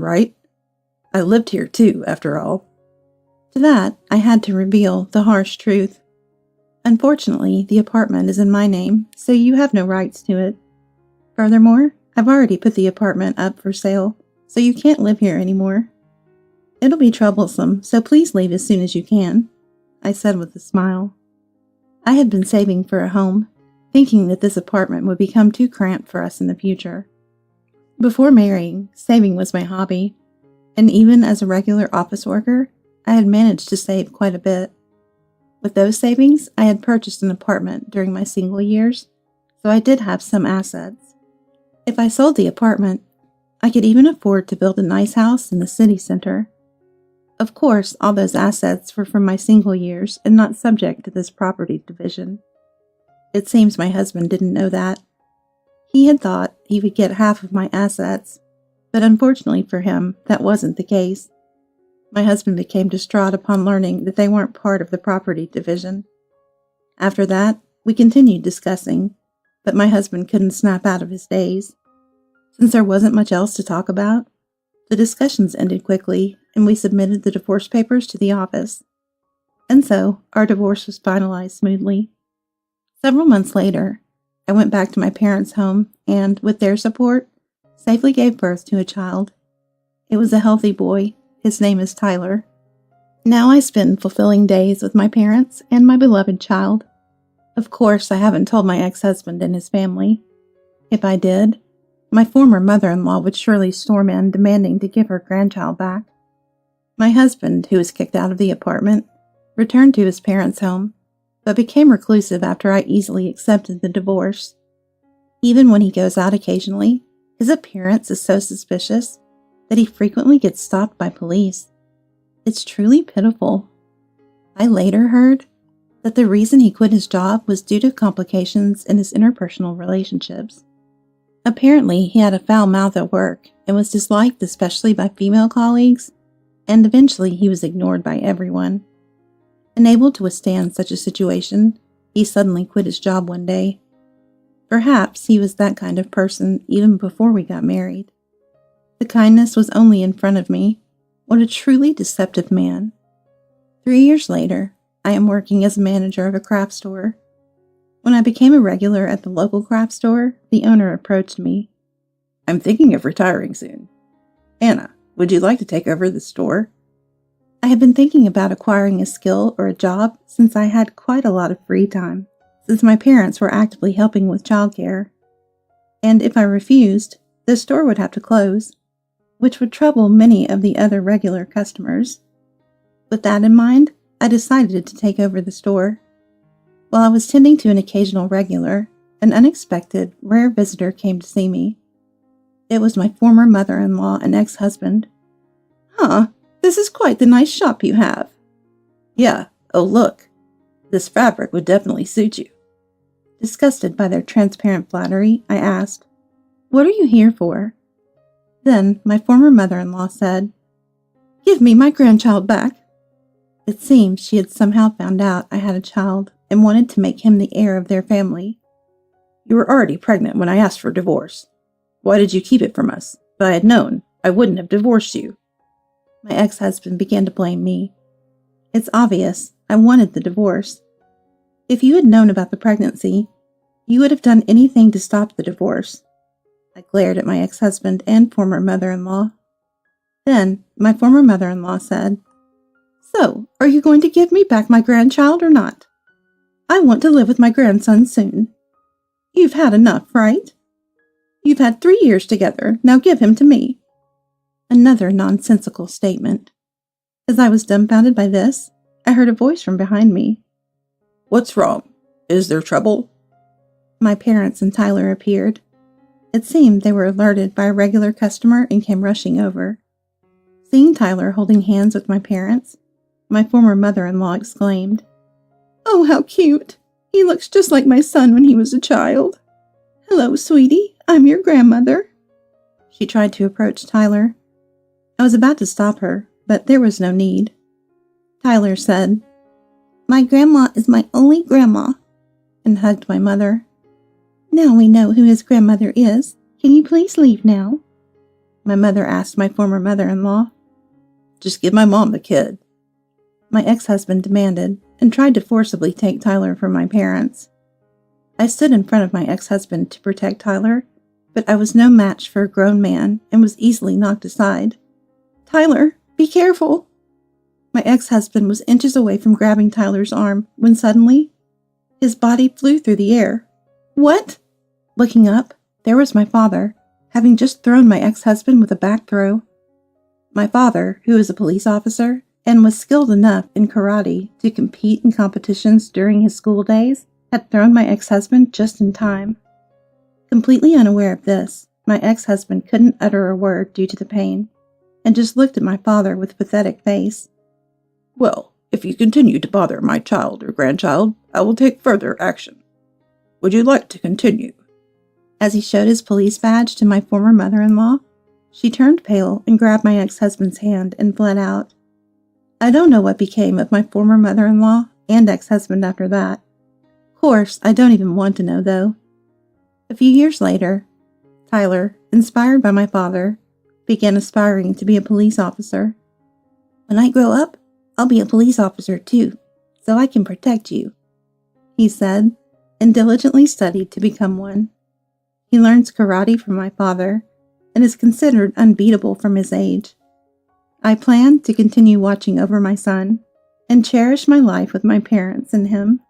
right? I lived here too, after all. To that, I had to reveal the harsh truth. Unfortunately, the apartment is in my name, so you have no rights to it. Furthermore, I've already put the apartment up for sale, so you can't live here anymore. It'll be troublesome, so please leave as soon as you can, I said with a smile. I had been saving for a home, thinking that this apartment would become too cramped for us in the future. Before marrying, saving was my hobby, and even as a regular office worker, I had managed to save quite a bit. With those savings, I had purchased an apartment during my single years, so I did have some assets. If I sold the apartment, I could even afford to build a nice house in the city center. Of course, all those assets were from my single years and not subject to this property division. It seems my husband didn't know that. He had thought he would get half of my assets, but unfortunately for him, that wasn't the case. My husband became distraught upon learning that they weren't part of the property division. After that, we continued discussing, but my husband couldn't snap out of his daze. Since there wasn't much else to talk about, the discussions ended quickly, and we submitted the divorce papers to the office. And so, our divorce was finalized smoothly. Several months later, I went back to my parents' home and, with their support, safely gave birth to a child. It was a healthy boy. His name is Tyler. Now I spend fulfilling days with my parents and my beloved child. Of course, I haven't told my ex-husband and his family. If I did, my former mother-in-law would surely storm in demanding to give her grandchild back. My husband, who was kicked out of the apartment, returned to his parents' home, but became reclusive after I easily accepted the divorce. Even when he goes out occasionally, his appearance is so suspicious that he frequently gets stopped by police. It's truly pitiful. I later heard that the reason he quit his job was due to complications in his interpersonal relationships. Apparently, he had a foul mouth at work and was disliked especially by female colleagues, and eventually he was ignored by everyone. Unable to withstand such a situation, he suddenly quit his job one day. Perhaps he was that kind of person even before we got married. The kindness was only in front of me. What a truly deceptive man. 3 years later, I am working as a manager of a craft store. When I became a regular at the local craft store, the owner approached me. I'm thinking of retiring soon. Anna, would you like to take over the store? I had been thinking about acquiring a skill or a job since I had quite a lot of free time, since my parents were actively helping with childcare. And if I refused, the store would have to close, which would trouble many of the other regular customers. With that in mind, I decided to take over the store. While I was tending to an occasional regular, an unexpected, rare visitor came to see me. It was my former mother-in-law and ex-husband. Huh, this is quite the nice shop you have. Yeah, oh look, this fabric would definitely suit you. Disgusted by their transparent flattery, I asked, "What are you here for?" Then my former mother-in-law said, "Give me my grandchild back." It seems she had somehow found out I had a child and wanted to make him the heir of their family. You were already pregnant when I asked for divorce. Why did you keep it from us? If I had known, I wouldn't have divorced you. My ex-husband began to blame me. It's obvious I wanted the divorce. If you had known about the pregnancy, you would have done anything to stop the divorce. I glared at my ex-husband and former mother-in-law. Then my former mother-in-law said, "So, are you going to give me back my grandchild or not? I want to live with my grandson soon. You've had enough, right? You've had 3 years together, now give him to me." Another nonsensical statement. As I was dumbfounded by this, I heard a voice from behind me. What's wrong? Is there trouble? My parents and Tyler appeared. It seemed they were alerted by a regular customer and came rushing over. Seeing Tyler holding hands with my parents, my former mother-in-law exclaimed, "Oh, how cute! He looks just like my son when he was a child. Hello, sweetie, I'm your grandmother." She tried to approach Tyler. I was about to stop her, but there was no need. Tyler said, "My grandma is my only grandma," and hugged my mother. "Now we know who his grandmother is. Can you please leave now?" my mother asked my former mother-in-law. Just give my mom the kid, my ex-husband demanded, and tried to forcibly take Tyler from my parents. I stood in front of my ex-husband to protect Tyler, but I was no match for a grown man and was easily knocked aside. Tyler, be careful! My ex-husband was inches away from grabbing Tyler's arm when suddenly, his body flew through the air. What? Looking up, there was my father, having just thrown my ex-husband with a back throw. My father, who is a police officer and was skilled enough in karate to compete in competitions during his school days, had thrown my ex-husband just in time. Completely unaware of this, my ex-husband couldn't utter a word due to the pain, and just looked at my father with a pathetic face. Well, if you continue to bother my child or grandchild, I will take further action. Would you like to continue? As he showed his police badge to my former mother-in-law, she turned pale and grabbed my ex-husband's hand and fled out. I don't know what became of my former mother-in-law and ex-husband after that. Of course, I don't even want to know, though. A few years later, Tyler, inspired by my father, began aspiring to be a police officer. When I grow up, I'll be a police officer too, so I can protect you, he said, and diligently studied to become one. He learns karate from my father and is considered unbeatable from his age. I plan to continue watching over my son and cherish my life with my parents and him.